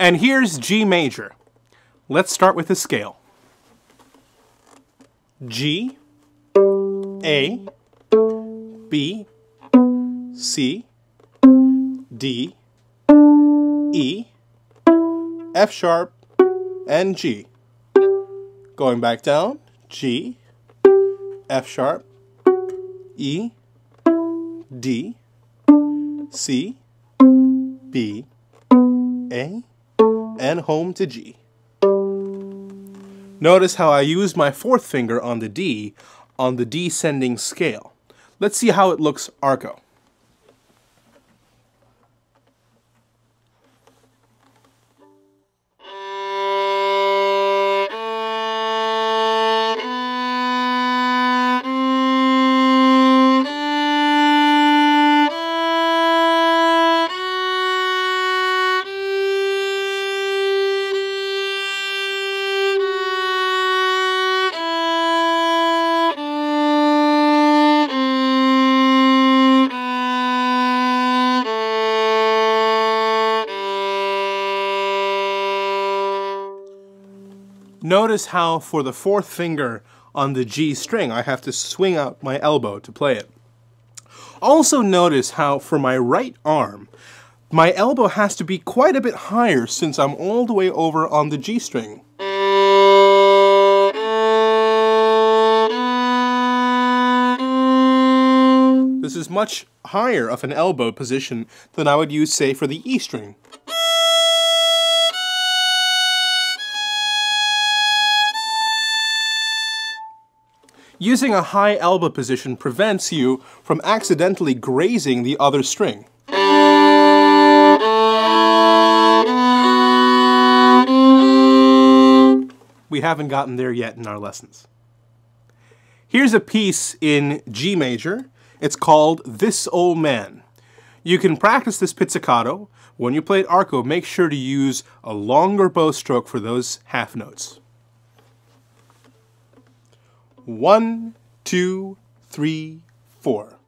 And here's G major. Let's start with the scale. G, A, B, C, D, E, F sharp, and G. Going back down, G, F sharp, E, D, C, B, A, and home to G. Notice how I use my fourth finger on the D on the descending scale. Let's see how it looks arco. Notice how for the fourth finger on the G string, I have to swing out my elbow to play it. Also notice how for my right arm, my elbow has to be quite a bit higher since I'm all the way over on the G string. This is much higher of an elbow position than I would use, say, for the E string. Using a high elbow position prevents you from accidentally grazing the other string. We haven't gotten there yet in our lessons. Here's a piece in G major. It's called This Old Man. You can practice this pizzicato. When you play arco, make sure to use a longer bow stroke for those half notes. 1, 2, 3, 4.